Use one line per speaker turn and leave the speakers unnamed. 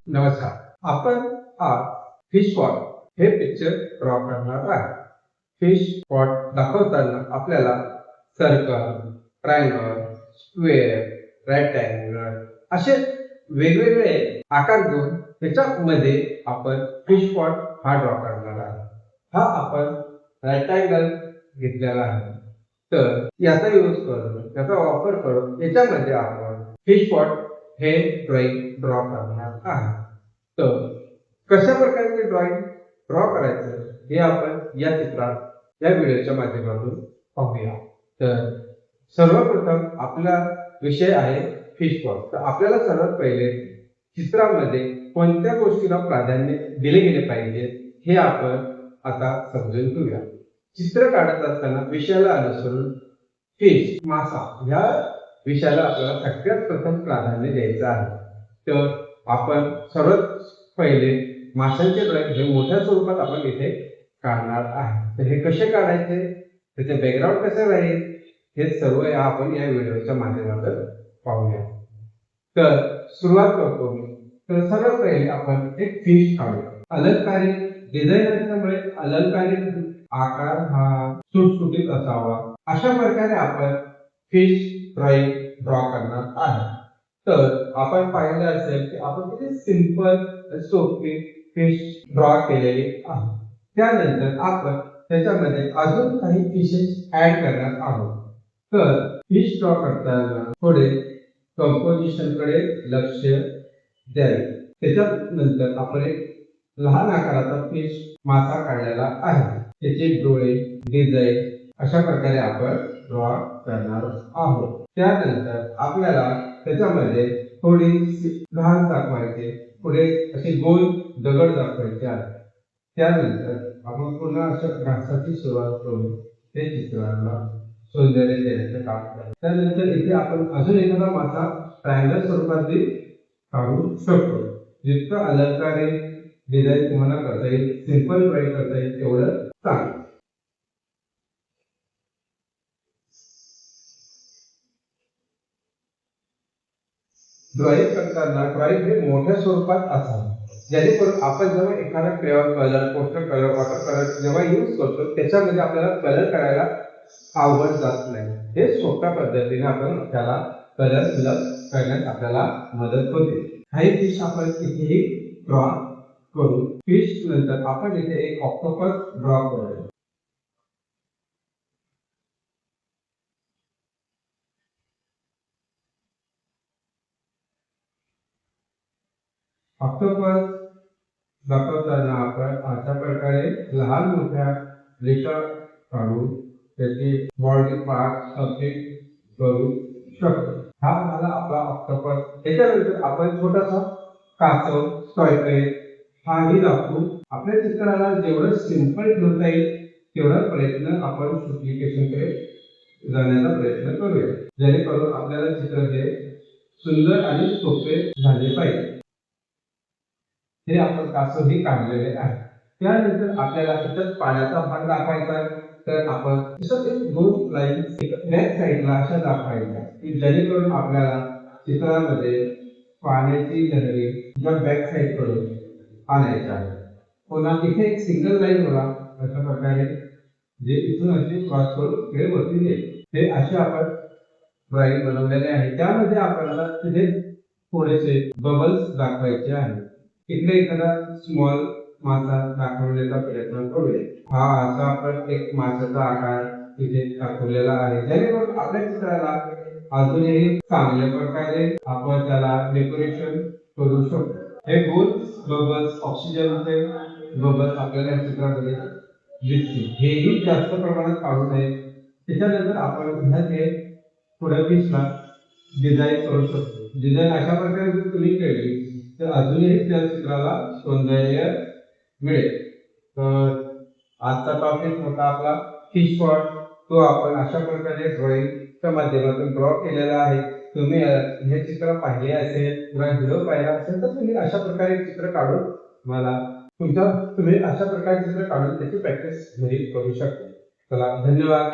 नमस्कार. आपण आज फिश पॉट हे पिक्चर ड्रॉ करणार आहे. फिश पॉट दाखवताना आपल्याला सर्कल, ट्रायंगल, स्क्वेअर, रेक्टँगल असे वेगवेगळे आकार घेऊन त्याच्यामध्ये आपण फिश पॉट हा ड्रॉ करणार आहे. हा आपण रेक्टँगल घेतलेला आहे. तर याचा यूज करून याचा वापर करून याच्यामध्ये आपण फिश पॉट हे ड्रॉइंग ड्रॉ करणार आहे. तर कशा प्रकारचे ड्रॉइंग ड्रॉ करायचं हे आपण या चित्रात या व्हिडिओच्या माध्यमातून पाहूया. तर सर्वप्रथम आपला विषय आहे फिश पॉट. तर आपल्याला सर्वात पहिले चित्रामध्ये कोणत्या गोष्टीला प्राधान्य दिले गेले पाहिजे हे आपण आता समजून घेऊया. चित्र काढत असताना विषयाला अनुसरून फिश मासा ह्या विषयाला आपल्याला सगळ्यात प्रथम प्राधान्य द्यायचं आहे. तर आपण सर्वात पहिले माशांचे ड्रॉइंग हे मोठ्या स्वरूपात आपण इथे काढणार आहे. तर हे कसे काढायचे, त्याचे बॅकग्राऊंड कसे राहील हे सर्व आपण या व्हिडिओच्या माध्यमातून पाहूया. तर सुरुवात करतो मी. तर सर्वात पहिले आपण एक फिश काढूया. अलंकारिक डिझाईन असल्यामुळे अलंकारिक आकार हा सुटसुटीत असावा अशा प्रकारे आपण फिश ड्रॉइंग ड्रॉ करणार आहे. तर आपण पाहिलं असेल की आपण किती सिंपल सोपी फिश ड्रॉ केलेली आहे. त्यानंतर आपण त्याच्यामध्ये अजून काही फिशेस ऍड करणार आहोत. तर फिश ड्रॉ करताना थोडे कंपोजिशन कडे लक्ष द्यावे. त्याच्यानंतर आपण एक लहान आकाराचा फिश मासा काढलेला आहे. त्याचे डोळे डिझाईन अशा प्रकारे आपण ड्रॉ करणार आहोत. त्यानंतर आपल्याला त्याच्यामध्ये थोडी लहान दाखवायचे, पुढे असे गोल दगड दाखवायचे आहे. त्यानंतर आपण पुन्हा अशा घासाची सुरुवात करून ते चित्राला सौंदर्य देण्याचे काम करतो. त्यानंतर इथे आपण अजून एखादा मासा ट्रायंगल स्वरूपात काढू शकतो. जितकं अलंकारिक डिझाईन तुम्हाला करता येईल, सिंपल ड्रॉइंग करता येईल तेवढं चांगलं. ड्रॉइंग करताना ड्रॉइंग हे मोठ्या स्वरूपात असावं, जेणेकरून आपण जेव्हा एखादा crayon colour, poster colour, water colour जेव्हा यूज करतो त्याच्यामध्ये आपल्याला कलर करायला आवड जात नाही. हे सोप्या पद्धतीने आपण त्याला कलर फिलअप करण्यास आपल्याला मदत होते. काही फिश आपण इथेही ड्रॉ करू. फिश नंतर आपण इथे एक ऑक्टोपस ड्रॉ करूया. ऑक्टोपस दाखवताना आपण अशा प्रकारे लहान मोठ्या रेषा काढून त्याची बॉडी पार्ट सबमिट करू शकतो. हा झाला आपला ऑक्टोपस. त्याच्यानंतर आपण छोटासा कासव, स्क्वायर हाही दाखवू. आपल्या चित्राला जेवढं सिंपल ठेवता येईल तेवढा प्रयत्न आपण सुप्लिकेशनकडे जाण्याचा प्रयत्न करूया, जेणेकरून आपल्याला चित्र हे सुंदर आणि सोपे झाले पाहिजे. हे आपण कासवही काढलेले आहे. त्यानंतर आपल्याला त्याच्यात पाण्याचा भाग दाखवायचा, तर आपण एक दोन लाईन बॅक साईडला अशा दाखवायच्या की जेणेकरून आपल्याला चित्रामध्ये पाण्याची लहरी किंवा बॅक साईड कडून आणायच्या आहे. पुन्हा इथे एक सिंगल लाईन बघा अशा प्रकारे, जे इथून अशी क्रॉस करून पुढे वरती येईल. हे असे आपण ड्रॉइंग बनवलेले आहे. त्यामध्ये आपल्याला तिथे थोडेसे बबल्स दाखवायचे आहेत. इकडे एखादा स्मॉल मासा दाखवण्याचा प्रयत्न करूया. हा असा आपण एक माशाचा आकार इथे दाखवलेला आहे, जेणेकरून आपल्या चित्राला अजूनही चांगल्या प्रकारे आपण त्याला डेकोरेशन करू शकतो. हे गोल बबल्स, ऑक्सिजनचे बबल्स आपल्याला या चित्रामध्ये दिसतील. हेही जास्त प्रमाणात काढू नये. त्याच्यानंतर आपण ह्याचे पुढे पिसला डिझाईन करू शकतो. डिझाईन अशा प्रकारे जर तुम्ही केली तर अजूनही त्या चित्राला सौंदर्य मिळेल. तर आजचा टॉपिक होता आपला फिश पॉट. तो आपण अशा प्रकारे ड्रॉइंगच्या माध्यमातून ड्रॉ केलेला आहे. तुम्ही हे चित्र पाहिले असेल किंवा व्हिडिओ पाहिला असेल तर तुम्ही अशा प्रकारे चित्र काढून मला तुम्ही अशा प्रकारे चित्र काढून त्याची प्रॅक्टिस घरी करू शकता. चला, धन्यवाद.